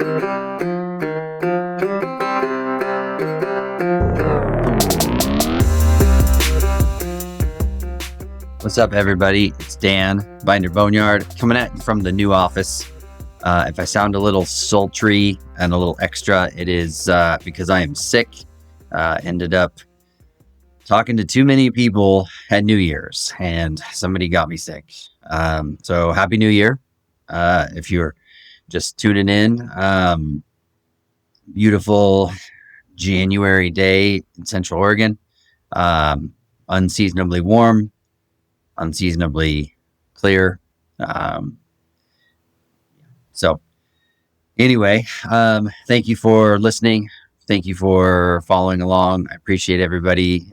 What's up, everybody? It's Dan, Binder Boneyard, coming at you from the new office. If I sound a little sultry and a little extra, it is because I am sick. Ended up talking to too many people at New Year's, and somebody got me sick. So Happy New Year. If you're just tuning in, beautiful January day in Central Oregon. Unseasonably warm, unseasonably clear. So anyway, thank you for listening. Thank you for following along. I appreciate everybody.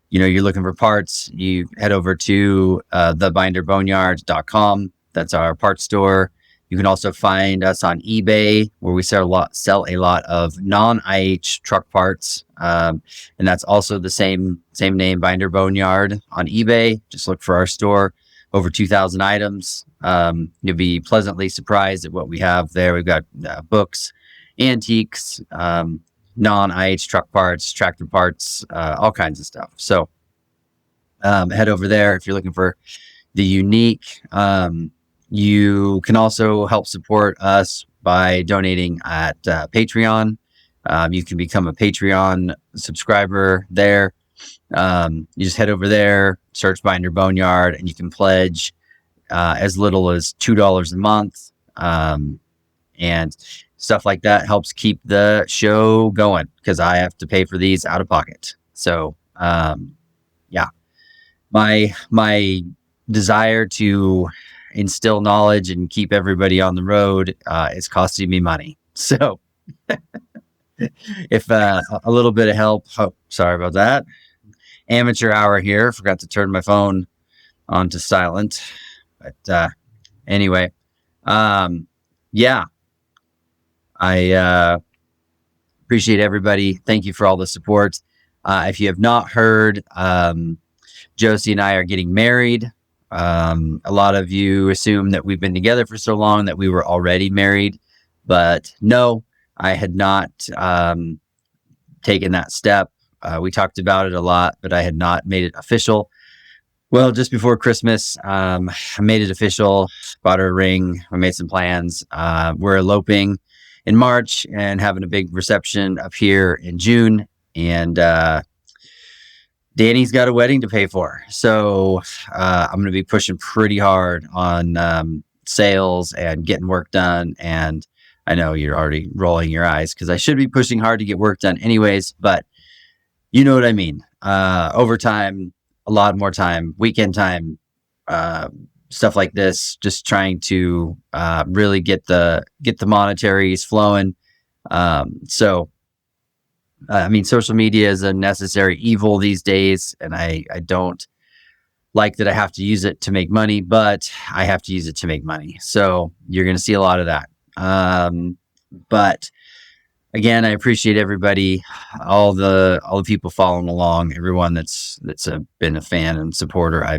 You're looking for parts, you head over to thebinderboneyard.com. That's our parts store. You can also find us on eBay, where we sell a lot of non-IH truck parts. And that's also the same name, Binder Boneyard, on eBay. Just look for our store. Over 2,000 items. You'll be pleasantly surprised at what we have there. We've got books, antiques, non-IH truck parts, tractor parts, all kinds of stuff. So head over there if you're looking for the unique. You can also help support us by donating at Patreon. You can become a Patreon subscriber there. You just head over there, search Binder Boneyard, and you can pledge as little as $2 a month. And stuff like that helps keep the show going, because I have to pay for these out of pocket. So, my desire to instill knowledge and keep everybody on the road is costing me money. So if a little bit of help, sorry about that. Amateur hour here. Forgot to turn my phone on to silent. But anyway, I appreciate everybody. Thank you for all the support. If you have not heard, Josie and I are getting married. A lot of you assume that we've been together for so long that we were already married, but no, I had not taken that step. We talked about it a lot, but I had not made it official. Well, just before Christmas, I made it official, bought her a ring. I made some plans. We're eloping in March and having a big reception up here in June. And Danny's got a wedding to pay for. So I'm going to be pushing pretty hard on sales and getting work done. And I know you're already rolling your eyes, because I should be pushing hard to get work done anyways, but you know what I mean. Overtime, a lot more time, weekend time, stuff like this, just trying to really get the monetaries flowing. Social media is a necessary evil these days, and I don't like that I have to use it to make money, but I have to use it to make money. So you're going to see a lot of that. But again, I appreciate everybody, all the people following along, everyone that's been a fan and supporter. I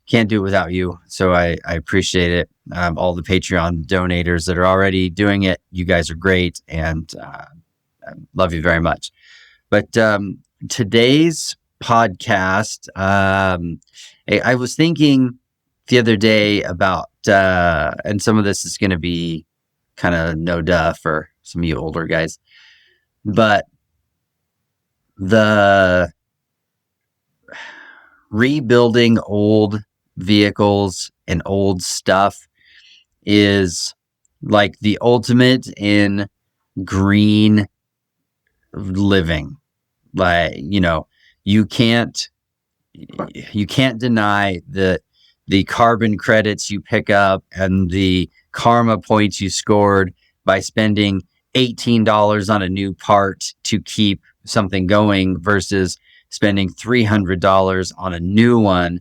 can't do it without you, so I appreciate it. All the Patreon donators that are already doing it, you guys are great, and I love you very much. But today's podcast, I was thinking the other day about, and some of this is going to be kind of no duh for some of you older guys, but the rebuilding old vehicles and old stuff is like the ultimate in green living. Like, you can't deny the carbon credits you pick up and the karma points you scored by spending $18 on a new part to keep something going versus spending $300 on a new one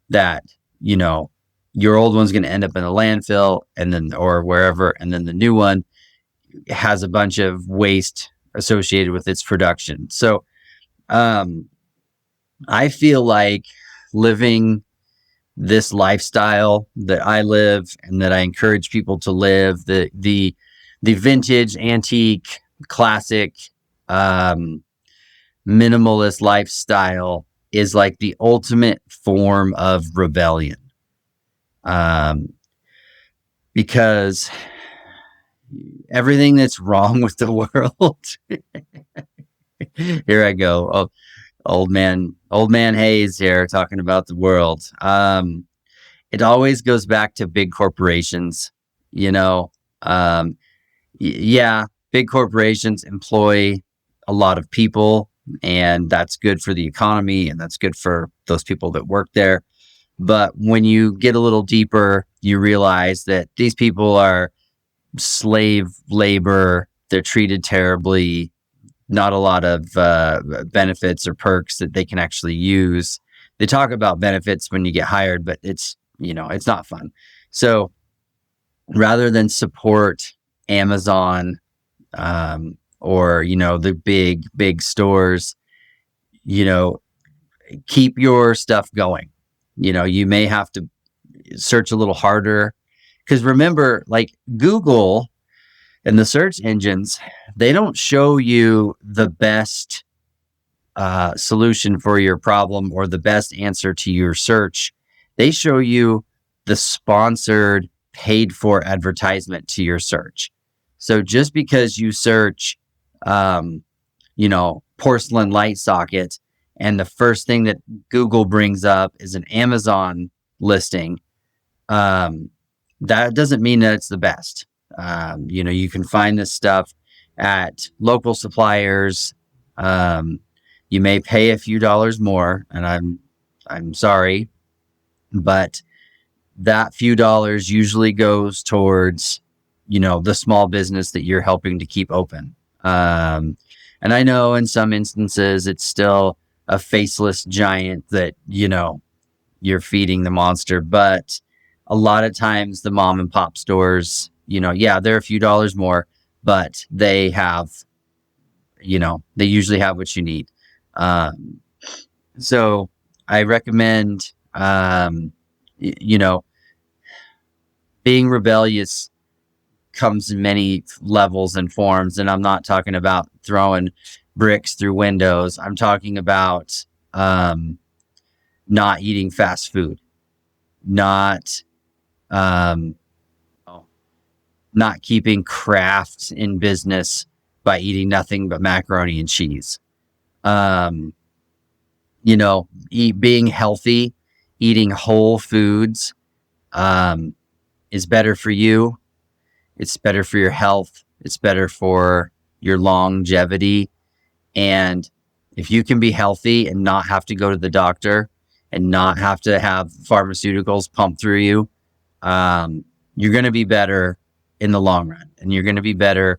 that, your old one's going to end up in a landfill or wherever. And then the new one has a bunch of waste associated with its production. So, I feel like living this lifestyle that I live and that I encourage people to live, the the vintage, antique, classic, um, minimalist lifestyle is like the ultimate form of rebellion. Um, because everything that's wrong with the world, here I go. Oh, old man Hayes here talking about the world. It always goes back to big corporations, you know. Um, yeah, big corporations employ a lot of people, and that's good for the economy, and that's good for those people that work there. But when you get a little deeper, you realize that these people are slave labor. They're treated terribly. Not a lot of benefits or perks that they can actually use. They talk about benefits when you get hired, but it's not fun. So rather than support Amazon, or the big stores, keep your stuff going. You may have to search a little harder, because remember, like Google and the search engines, they don't show you the best solution for your problem or the best answer to your search. They show you the sponsored, paid for advertisement to your search. So just because you search, porcelain light socket, and the first thing that Google brings up is an Amazon listing, that doesn't mean that it's the best. You can find this stuff at local suppliers. You may pay a few dollars more, and I'm sorry, but that few dollars usually goes towards, the small business that you're helping to keep open. And I know in some instances it's still a faceless giant that, you're feeding the monster, but a lot of times the mom and pop stores, they're a few dollars more, but they have, they usually have what you need. So I recommend, being rebellious comes in many levels and forms. And I'm not talking about throwing bricks through windows. I'm talking about, not eating fast food, not, not keeping craft in business by eating nothing but macaroni and cheese. Being healthy, eating whole foods, is better for you. It's better for your health. It's better for your longevity. And if you can be healthy and not have to go to the doctor and not have to have pharmaceuticals pumped through you, you're going to be better in the long run, and you're going to be better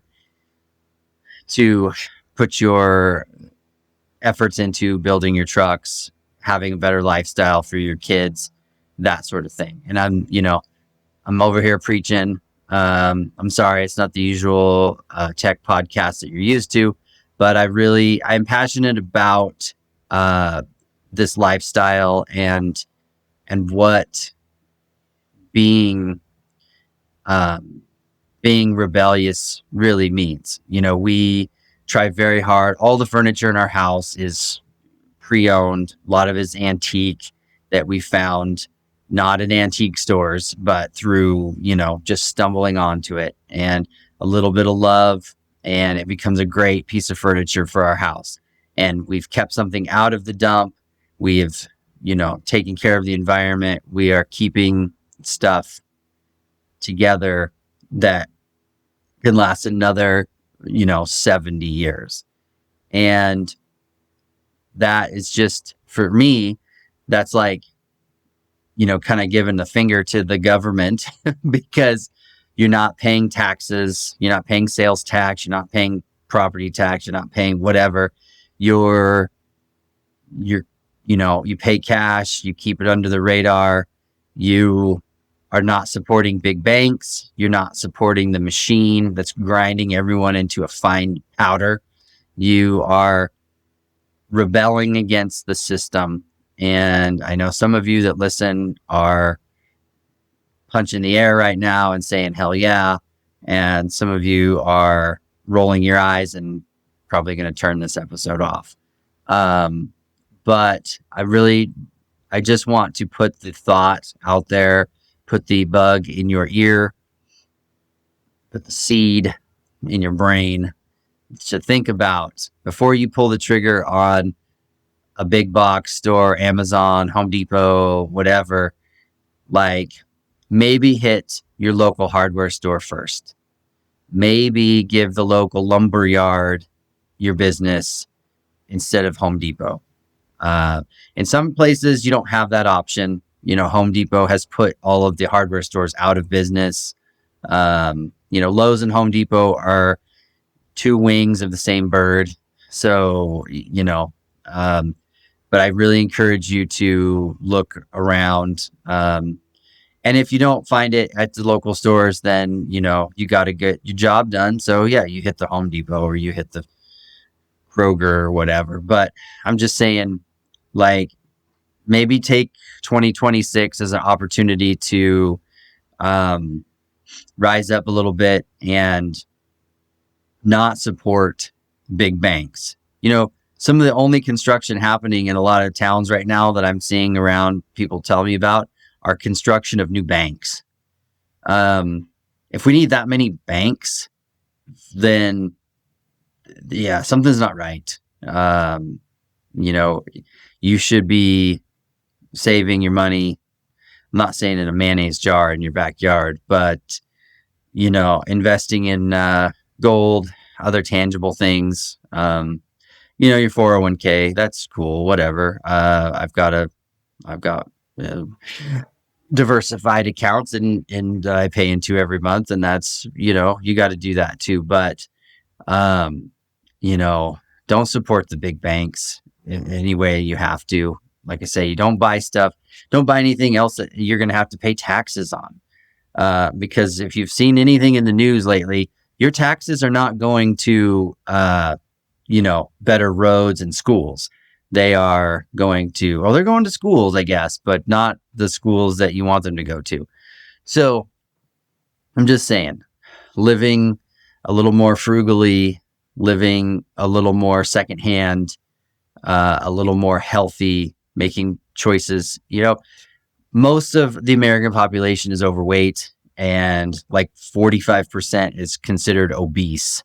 to put your efforts into building your trucks, having a better lifestyle for your kids, that sort of thing. And I'm over here preaching. I'm sorry, it's not the usual tech podcast that you're used to, but I'm passionate about this lifestyle and what being rebellious really means. We try very hard. All the furniture in our house is pre-owned. A lot of it is antique that we found not in antique stores, but through, just stumbling onto it and a little bit of love, and it becomes a great piece of furniture for our house. And we've kept something out of the dump. We have, taken care of the environment. We are keeping stuff together that can last another, 70 years. And that is just, for me, that's like, kind of giving the finger to the government because you're not paying taxes, you're not paying sales tax, you're not paying property tax, you're not paying whatever. You pay cash, you keep it under the radar. You are not supporting big banks. You're not supporting the machine that's grinding everyone into a fine powder. You are rebelling against the system. And I know some of you that listen are punching the air right now and saying, hell yeah. and some of you are rolling your eyes and probably going to turn this episode off. But I just want to put the thought out there, put the bug in your ear, put the seed in your brain to think about before you pull the trigger on a big box store, Amazon, Home Depot, whatever. Like, maybe hit your local hardware store first. Maybe give the local lumber yard your business instead of Home Depot. In some places, you don't have that option. Home Depot has put all of the hardware stores out of business. Lowe's and Home Depot are two wings of the same bird. So, but I really encourage you to look around. And if you don't find it at the local stores, then, you got to get your job done. So yeah, you hit the Home Depot or you hit the Kroger or whatever. But I'm just saying, like, maybe take 2026 as an opportunity to rise up a little bit and not support big banks. Some of the only construction happening in a lot of towns right now that I'm seeing around, people tell me about, are construction of new banks. If we need that many banks, then yeah, something's not right. You should be saving your money. I'm not saying in a mayonnaise jar in your backyard, but, investing in gold, other tangible things, your 401k, that's cool, whatever. I've got diversified accounts and I pay into every month, and that's, you got to do that too. But, don't support the big banks in any way you have to. Like I say, you don't buy anything else that you're going to have to pay taxes on. Because if you've seen anything in the news lately, your taxes are not going to, better roads and schools. They are going to, they're going to schools, I guess, but not the schools that you want them to go to. So I'm just saying, living a little more frugally, living a little more secondhand, a little more healthy, making choices. Most of the American population is overweight, and like 45% is considered obese.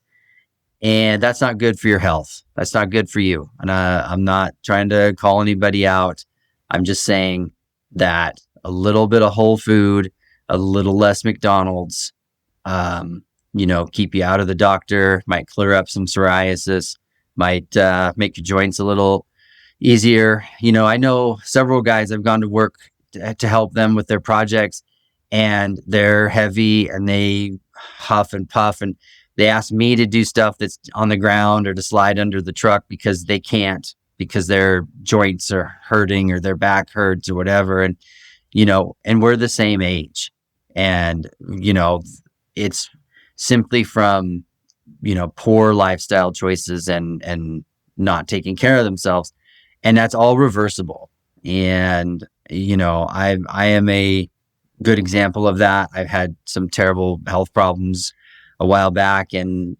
And that's not good for your health. That's not good for you. And I'm not trying to call anybody out. I'm just saying that a little bit of whole food, a little less McDonald's, keep you out of the doctor, might clear up some psoriasis, might make your joints a little easier. I know several guys I've gone to work to help them with their projects, and they're heavy and they huff and puff, and they ask me to do stuff that's on the ground or to slide under the truck because they can't, because their joints are hurting or their back hurts or whatever. And, and we're the same age, and, it's simply from, poor lifestyle choices and not taking care of themselves. And that's all reversible. And, I am a good example of that. I've had some terrible health problems a while back and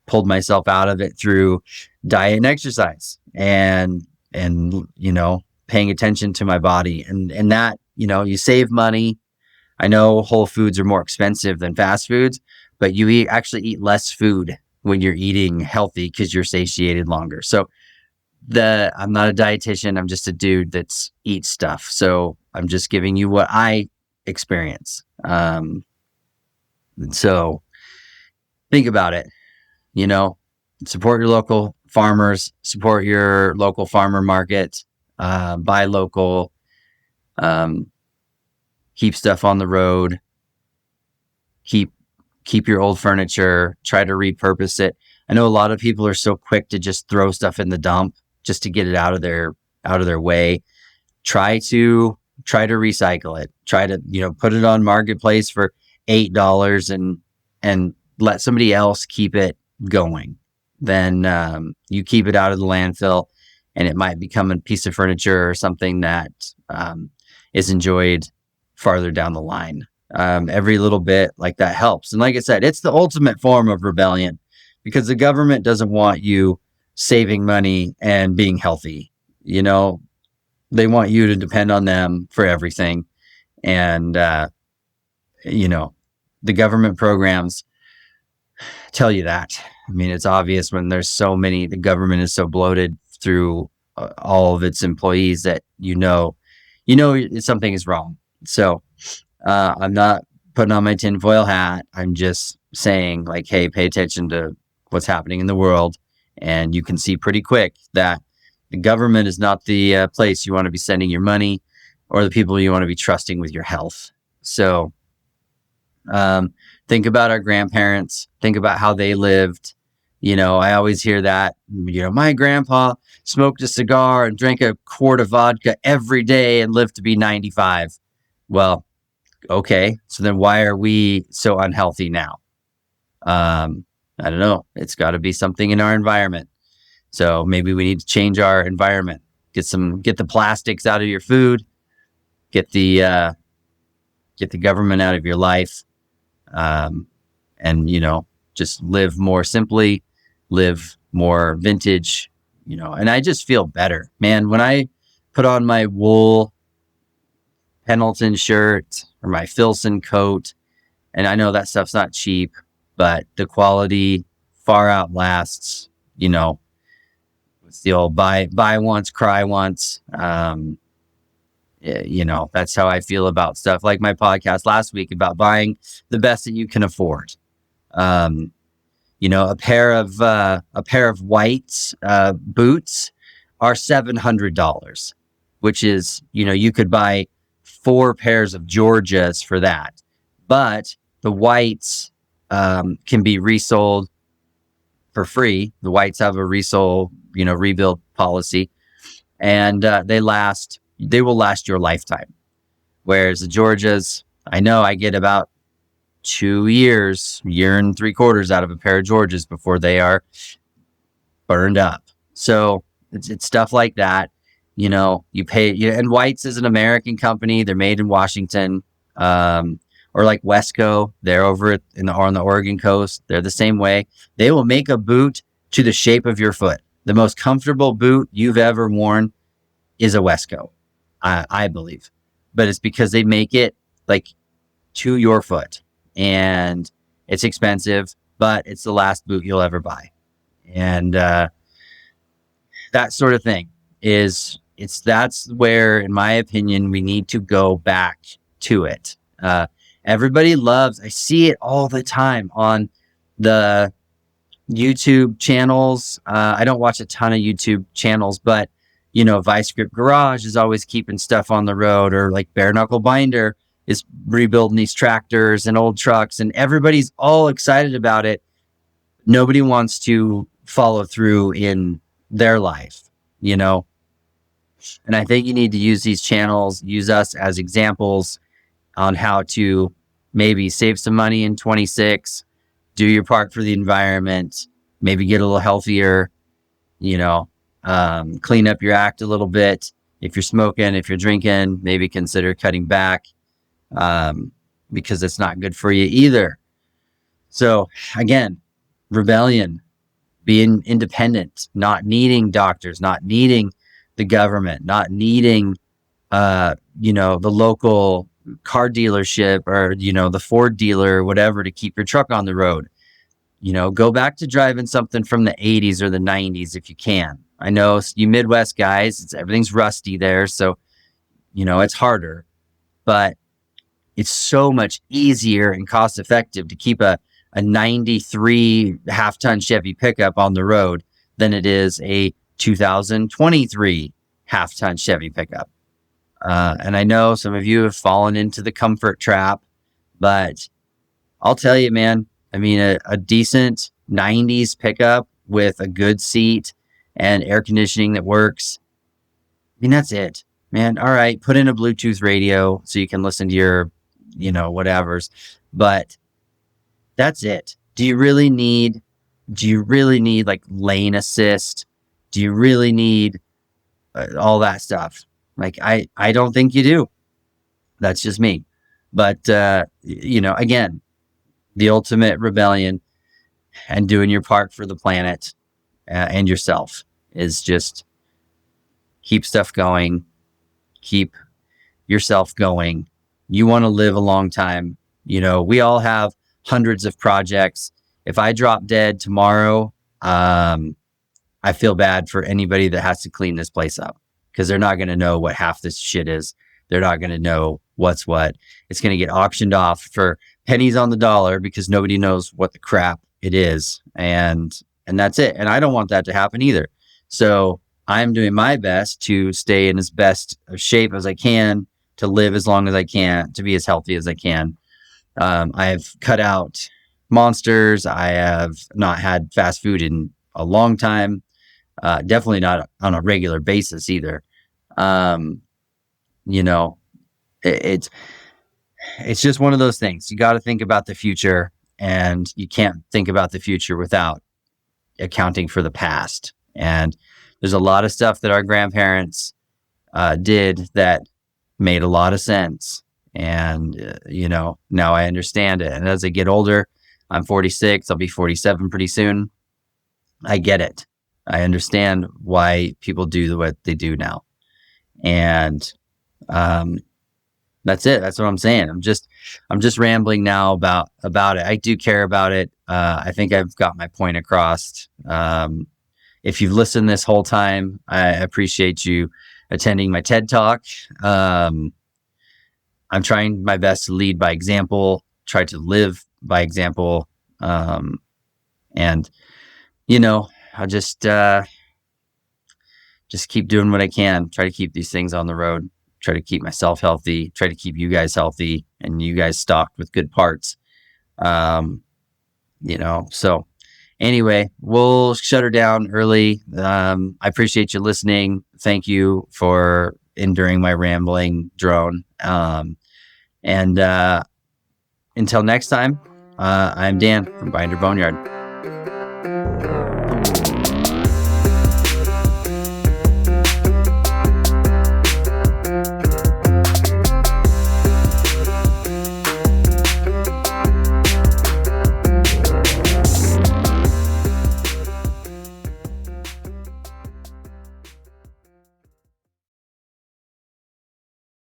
pulled myself out of it through diet and exercise and paying attention to my body and that, you save money. I know whole foods are more expensive than fast foods, but you actually eat less food when you're eating healthy because you're satiated longer. So I'm not a dietitian. I'm just a dude that's eats stuff. So I'm just giving you what I experience. So think about it, support your local farmers, support your local farmer market, buy local, keep stuff on the road, keep your old furniture, try to repurpose it. I know a lot of people are so quick to just throw stuff in the dump just to get it out of their way. Try to recycle it. Try to, put it on Marketplace for $8 and let somebody else keep it going. Then you keep it out of the landfill, and it might become a piece of furniture or something that is enjoyed farther down the line. every little bit, like, that helps. And like I said, it's the ultimate form of rebellion, because the government doesn't want you saving money and being healthy. You know, they want you to depend on them for everything. And, you know, the government programs tell you that. I mean, it's obvious when there's so many, the government is so bloated through all of its employees that something is wrong. So I'm not putting on my tinfoil hat. I'm just saying, like, hey, pay attention to what's happening in the world. And you can see pretty quick that the government is not the place you want to be sending your money, or the people you want to be trusting with your health. So think about our grandparents. Think about how they lived. You know, I always hear that, my grandpa smoked a cigar and drank a quart of vodka every day and lived to be 95. Well, okay. So then why are we so unhealthy now? I don't know. It's got to be something in our environment. So maybe we need to change our environment. Get the plastics out of your food. Get the government out of your life. And just live more simply, live more vintage, and I just feel better, man. When I put on my wool Pendleton shirt or my Filson coat, and I know that stuff's not cheap, but the quality far outlasts, it's the old buy once, cry once. That's how I feel about stuff like my podcast last week about buying the best that you can afford. A pair of white boots are $700, which is, you could buy 4 pairs of Georgias for that. But the whites can be resold for free. The whites have a rebuild policy, and they will last your lifetime. Whereas the Georgias, I know I get about 2 years, year and 3/4 out of a pair of Georgias before they are burned up. So it's stuff like that. You pay, and White's is an American company. They're made in Washington, or like Wesco. They're over on the Oregon coast. They're the same way. They will make a boot to the shape of your foot. The most comfortable boot you've ever worn is a Wesco, I believe, but it's because they make it like to your foot, and it's expensive, but it's the last boot you'll ever buy. And that sort of thing that's where, in my opinion, we need to go back to it. Everybody I see it all the time on the YouTube channels. I don't watch a ton of YouTube channels, but Vice Grip Garage is always keeping stuff on the road, or like Bare Knuckle Binder is rebuilding these tractors and old trucks, and everybody's all excited about it. Nobody wants to follow through in their life, and I think you need to use these channels, use us as examples on how to maybe save some money in 26, do your part for the environment, maybe get a little healthier, clean up your act a little bit. If you're smoking, if you're drinking, maybe consider cutting back, because it's not good for you either. So again, rebellion, being independent, not needing doctors, not needing the government, not needing, the local car dealership, or, the Ford dealer or whatever, to keep your truck on the road. Go back to driving something from the 80s or the 90s if you can. I know you Midwest guys, everything's rusty there, so, it's harder, but it's so much easier and cost effective to keep a 93 half-ton Chevy pickup on the road than it is a 2023 half-ton Chevy pickup. And I know some of you have fallen into the comfort trap, but I'll tell you, man, I mean, a decent 90s pickup with a good seat and air conditioning that works, I mean, that's it, man. All right, put in a Bluetooth radio so you can listen to your, whatevers, but that's it. Do you really need like lane assist? Do you really need all that stuff? Like, I don't think you do. That's just me. But, again, the ultimate rebellion and doing your part for the planet and yourself is just keep stuff going, keep yourself going. You want to live a long time. We all have hundreds of projects. If I drop dead tomorrow, I feel bad for anybody that has to clean this place up because they're not going to know what half this shit is. They're not going to know what's what. It's going to get auctioned off for pennies on the dollar because nobody knows what the crap it is. And that's it. And I don't want that to happen either. So I'm doing my best to stay in as best of shape as I can, to live as long as I can, to be as healthy as I can. I've cut out monsters. I have not had fast food in a long time. Definitely not on a regular basis either. It's just one of those things. You got to think about the future, and you can't think about the future without accounting for the past. And there's a lot of stuff that our grandparents did that made a lot of sense. And, now I understand it. And as I get older, I'm 46, I'll be 47 pretty soon. I get it. I understand why people do what they do now. And that's it. That's what I'm saying. I'm just rambling now about it. I do care about it. I think I've got my point across. If you've listened this whole time, I appreciate you attending my TED Talk. I'm trying my best to lead by example, try to live by example. And I'll just keep doing what I can, try to keep these things on the road, try to keep myself healthy, try to keep you guys healthy and you guys stocked with good parts. So anyway, we'll shut her down early. I appreciate you listening. Thank you for enduring my rambling drone. And until next time, I'm Dan from Binder Boneyard.